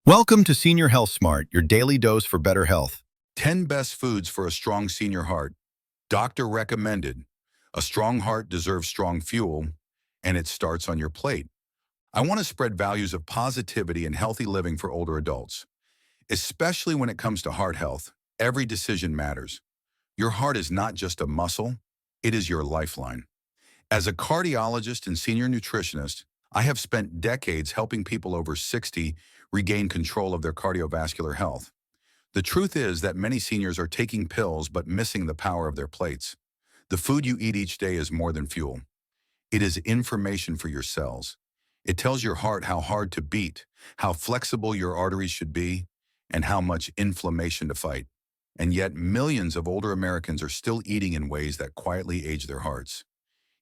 Welcome to Senior Health Smart, your daily dose for better health. 10 best foods for a strong senior heart. Doctor recommended. A strong heart deserves strong fuel, and it starts on your plate. I want to spread values of positivity and healthy living for older adults. Especially when it comes to heart health, every decision matters. Your heart is not just a muscle, it is your lifeline. As a cardiologist and senior nutritionist, I have spent decades helping people over 60 regain control of their cardiovascular health. The truth is that many seniors are taking pills but missing the power of their plates. The food you eat each day is more than fuel. It is information for your cells. It tells your heart how hard to beat, how flexible your arteries should be, and how much inflammation to fight. And yet millions of older Americans are still eating in ways that quietly age their hearts.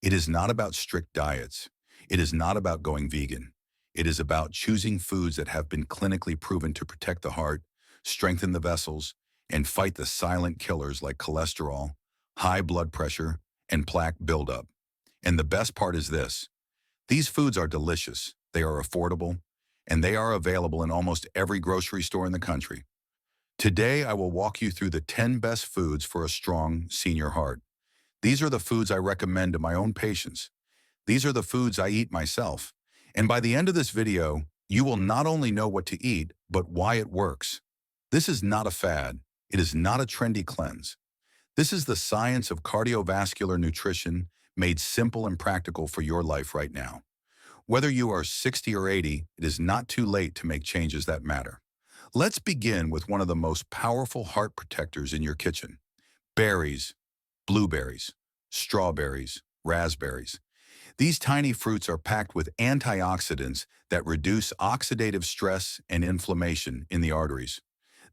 It is not about strict diets. It is not about going vegan. It is about choosing foods that have been clinically proven to protect the heart, strengthen the vessels, and fight the silent killers like cholesterol, high blood pressure, and plaque buildup. And the best part is this: these foods are delicious, they are affordable, and they are available in almost every grocery store in the country. Today, I will walk you through the 10 best foods for a strong senior heart. These are the foods I recommend to my own patients. These are the foods I eat myself. And by the end of this video, you will not only know what to eat, but why it works. This is not a fad. It is not a trendy cleanse. This is the science of cardiovascular nutrition made simple and practical for your life right now. Whether you are 60 or 80, it is not too late to make changes that matter. Let's begin with one of the most powerful heart protectors in your kitchen: berries, blueberries, strawberries, raspberries. These tiny fruits are packed with antioxidants that reduce oxidative stress and inflammation in the arteries.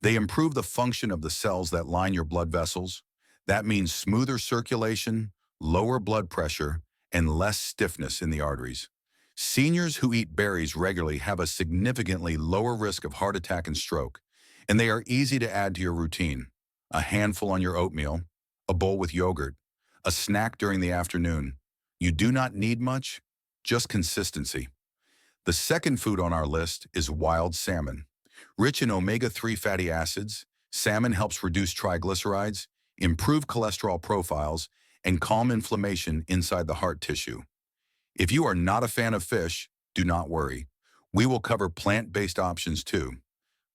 They improve the function of the cells that line your blood vessels. That means smoother circulation, lower blood pressure, and less stiffness in the arteries. Seniors who eat berries regularly have a significantly lower risk of heart attack and stroke, and they are easy to add to your routine. A handful on your oatmeal, a bowl with yogurt, a snack during the afternoon. You do not need much, just consistency. The second food on our list is wild salmon. Rich in omega-3 fatty acids, salmon helps reduce triglycerides, improve cholesterol profiles, and calm inflammation inside the heart tissue. If you are not a fan of fish, do not worry. We will cover plant-based options too.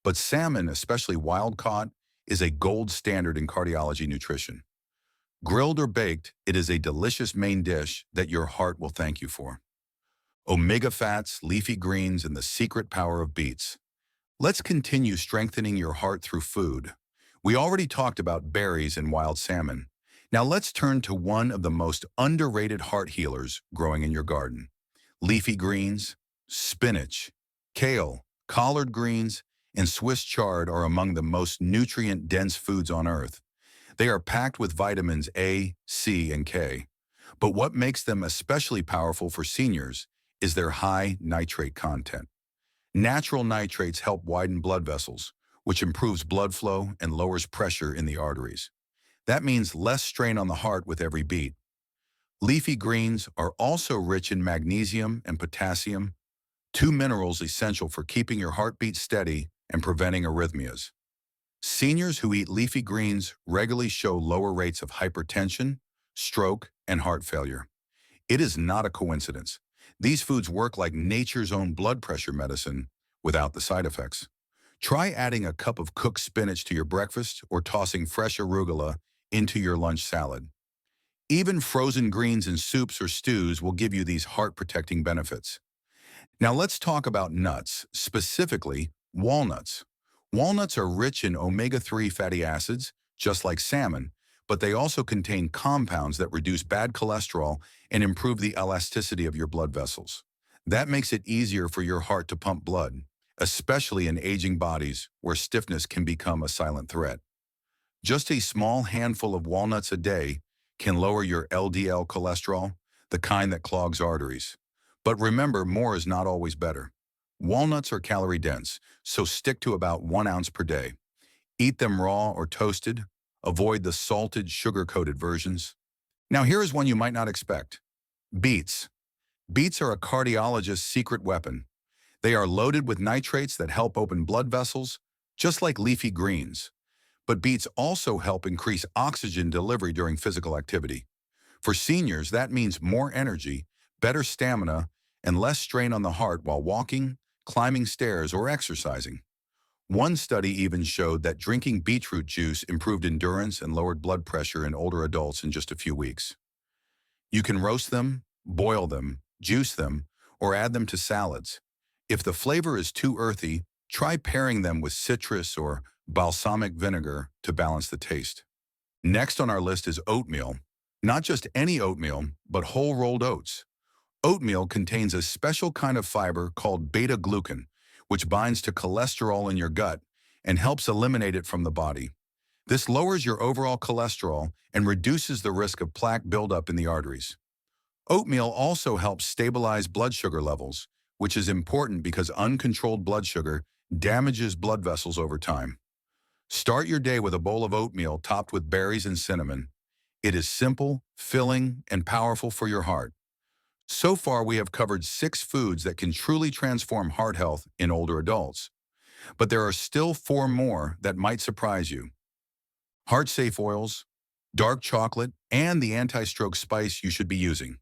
But salmon, especially wild-caught, is a gold standard in cardiology nutrition. Grilled or baked, it is a delicious main dish that your heart will thank you for. Omega fats, leafy greens, and the secret power of beets. Let's continue strengthening your heart through food. We already talked about berries and wild salmon. Now let's turn to one of the most underrated heart healers growing in your garden: leafy greens. Spinach, kale, collard greens, and Swiss chard are among the most nutrient-dense foods on earth. They are packed with vitamins A, C, and K. But what makes them especially powerful for seniors is their high nitrate content. Natural nitrates help widen blood vessels, which improves blood flow and lowers pressure in the arteries. That means less strain on the heart with every beat. Leafy greens are also rich in magnesium and potassium, two minerals essential for keeping your heartbeat steady and preventing arrhythmias. Seniors who eat leafy greens regularly show lower rates of hypertension, stroke, and heart failure. It is not a coincidence. These foods work like nature's own blood pressure medicine without the side effects. Try adding a cup of cooked spinach to your breakfast or tossing fresh arugula into your lunch salad. Even frozen greens in soups or stews will give you these heart-protecting benefits. Now let's talk about nuts, specifically walnuts. Walnuts are rich in omega-3 fatty acids, just like salmon, but they also contain compounds that reduce bad cholesterol and improve the elasticity of your blood vessels. That makes it easier for your heart to pump blood, especially in aging bodies where stiffness can become a silent threat. Just a small handful of walnuts a day can lower your LDL cholesterol, the kind that clogs arteries. But remember, more is not always better. Walnuts are calorie dense, so stick to about 1 ounce per day. Eat them raw or toasted. Avoid the salted, sugar-coated versions. Now here is one you might not expect: beets. Beets are a cardiologist's secret weapon. They are loaded with nitrates that help open blood vessels, just like leafy greens. But beets also help increase oxygen delivery during physical activity. For seniors, that means more energy, better stamina, and less strain on the heart while walking, climbing stairs, or exercising. One study even showed that drinking beetroot juice improved endurance and lowered blood pressure in older adults in just a few weeks. You can roast them, boil them, juice them, or add them to salads. If the flavor is too earthy, try pairing them with citrus or balsamic vinegar to balance the taste. Next on our list is oatmeal. Not just any oatmeal, but whole rolled oats. Oatmeal contains a special kind of fiber called beta-glucan, which binds to cholesterol in your gut and helps eliminate it from the body. This lowers your overall cholesterol and reduces the risk of plaque buildup in the arteries. Oatmeal also helps stabilize blood sugar levels, which is important because uncontrolled blood sugar damages blood vessels over time. Start your day with a bowl of oatmeal topped with berries and cinnamon. It is simple, filling, and powerful for your heart. So far, we have covered 6 foods that can truly transform heart health in older adults. But there are still 4 more that might surprise you. Heart-safe oils, dark chocolate, and the anti-stroke spice you should be using.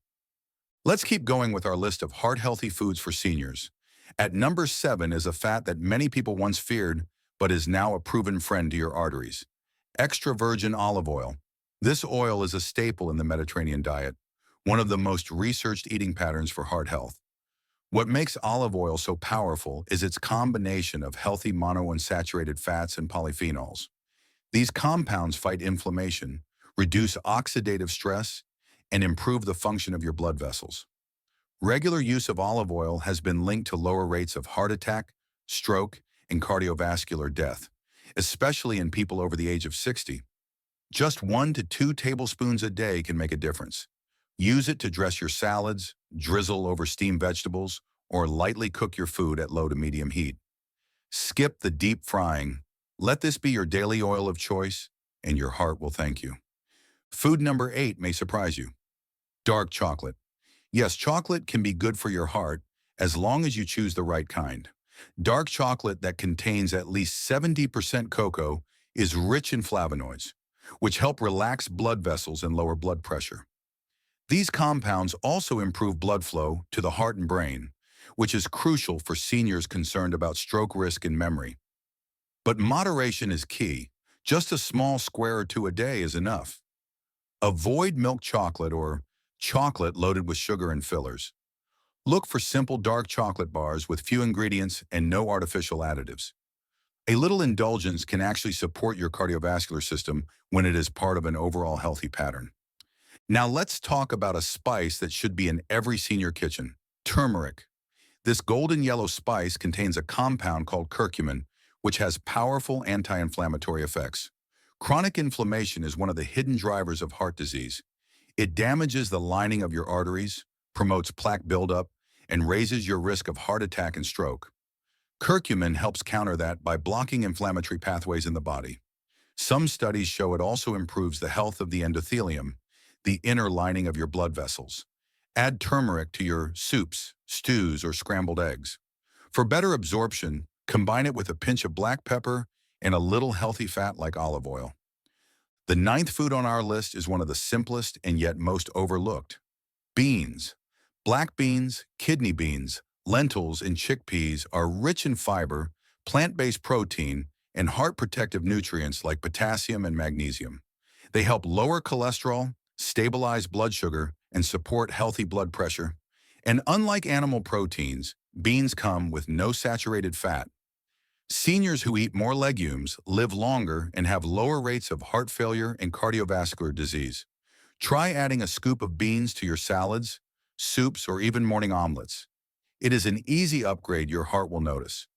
Let's keep going with our list of heart-healthy foods for seniors. At number 7 is a fat that many people once feared, but is now a proven friend to your arteries. Extra virgin olive oil. This oil is a staple in the Mediterranean diet, one of the most researched eating patterns for heart health. What makes olive oil so powerful is its combination of healthy monounsaturated fats and polyphenols. These compounds fight inflammation, reduce oxidative stress, and improve the function of your blood vessels. Regular use of olive oil has been linked to lower rates of heart attack, stroke, and cardiovascular death, especially in people over the age of 60. Just 1 to 2 tablespoons a day can make a difference. Use it to dress your salads, drizzle over steamed vegetables, or lightly cook your food at low to medium heat. Skip the deep frying. Let this be your daily oil of choice, and your heart will thank you. Food number 8 may surprise you. Dark chocolate. Yes, chocolate can be good for your heart as long as you choose the right kind. Dark chocolate that contains at least 70% cocoa is rich in flavonoids, which help relax blood vessels and lower blood pressure. These compounds also improve blood flow to the heart and brain, which is crucial for seniors concerned about stroke risk and memory. But moderation is key. Just a small square or 2 a day is enough. Avoid milk chocolate or chocolate loaded with sugar and fillers. Look for simple dark chocolate bars with few ingredients and no artificial additives. A little indulgence can actually support your cardiovascular system when it is part of an overall healthy pattern. Now let's talk about a spice that should be in every senior kitchen: turmeric. This golden yellow spice contains a compound called curcumin, which has powerful anti-inflammatory effects. Chronic inflammation is one of the hidden drivers of heart disease. It damages the lining of your arteries, promotes plaque buildup, and raises your risk of heart attack and stroke. Curcumin helps counter that by blocking inflammatory pathways in the body. Some studies show it also improves the health of the endothelium, the inner lining of your blood vessels. Add turmeric to your soups, stews, or scrambled eggs. For better absorption, combine it with a pinch of black pepper and a little healthy fat like olive oil. The 9th food on our list is one of the simplest and yet most overlooked: beans. Black beans, kidney beans, lentils, and chickpeas are rich in fiber, plant-based protein, and heart-protective nutrients like potassium and magnesium. They help lower cholesterol, stabilize blood sugar, and support healthy blood pressure. And unlike animal proteins, beans come with no saturated fat. Seniors who eat more legumes live longer and have lower rates of heart failure and cardiovascular disease. Try adding a scoop of beans to your salads, soups, or even morning omelets. It is an easy upgrade your heart will notice.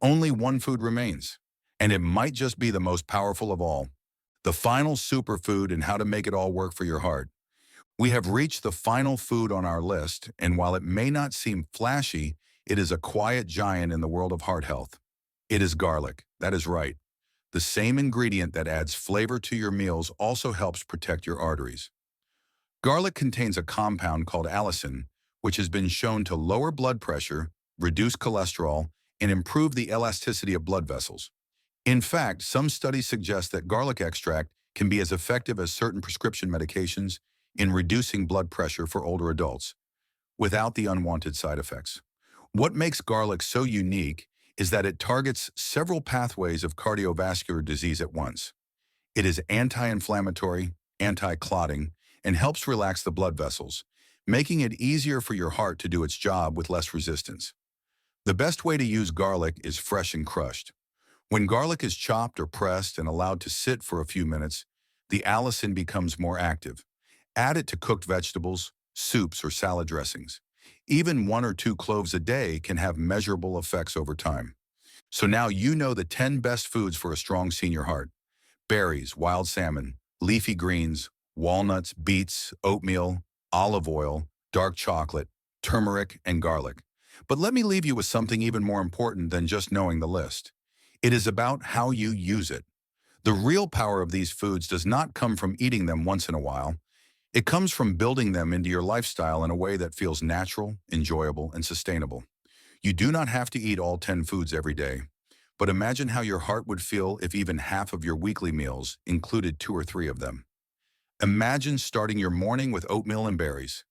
Only one food remains, and it might just be the most powerful of all: the final superfood and how to make it all work for your heart. We have reached the final food on our list, and while it may not seem flashy, it is a quiet giant in the world of heart health. It is garlic. That is right. The same ingredient that adds flavor to your meals also helps protect your arteries. Garlic contains a compound called allicin, which has been shown to lower blood pressure, reduce cholesterol, and improve the elasticity of blood vessels. In fact, some studies suggest that garlic extract can be as effective as certain prescription medications in reducing blood pressure for older adults, without the unwanted side effects. What makes garlic so unique is that it targets several pathways of cardiovascular disease at once. It is anti-inflammatory, anti-clotting, and helps relax the blood vessels, making it easier for your heart to do its job with less resistance. The best way to use garlic is fresh and crushed. When garlic is chopped or pressed and allowed to sit for a few minutes, the allicin becomes more active. Add it to cooked vegetables, soups, or salad dressings. Even 1 or 2 cloves a day can have measurable effects over time. So now you know the 10 best foods for a strong senior heart: berries, wild salmon, leafy greens, walnuts, beets, oatmeal, olive oil, dark chocolate, turmeric, and garlic. But let me leave you with something even more important than just knowing the list. It is about how you use it. The real power of these foods does not come from eating them once in a while. It comes from building them into your lifestyle in a way that feels natural, enjoyable, and sustainable. You do not have to eat all 10 foods every day, but imagine how your heart would feel if even half of your weekly meals included 2 or 3 of them. Imagine starting your morning with oatmeal and berries,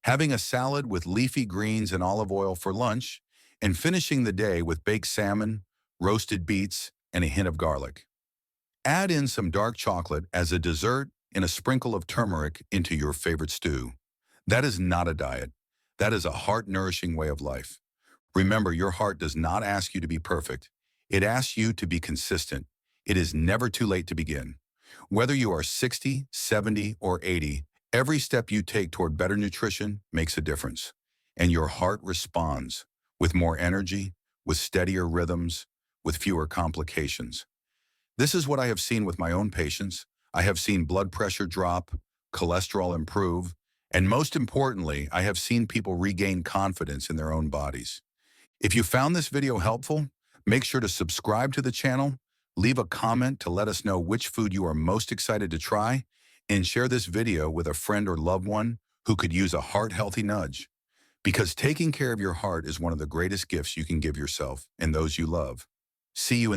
having a salad with leafy greens and olive oil for lunch, and finishing the day with baked salmon, roasted beets, and a hint of garlic. Add in some dark chocolate as a dessert and a sprinkle of turmeric into your favorite stew. That is not a diet. That is a heart-nourishing way of life. Remember, your heart does not ask you to be perfect. It asks you to be consistent. It is never too late to begin. Whether you are 60, 70, or 80, every step you take toward better nutrition makes a difference. And your heart responds with more energy, with steadier rhythms, with fewer complications. This is what I have seen with my own patients. I have seen blood pressure drop, cholesterol improve, and most importantly, I have seen people regain confidence in their own bodies. If you found this video helpful, make sure to subscribe to the channel, leave a comment to let us know which food you are most excited to try, and share this video with a friend or loved one who could use a heart-healthy nudge. Because taking care of your heart is one of the greatest gifts you can give yourself and those you love. See you in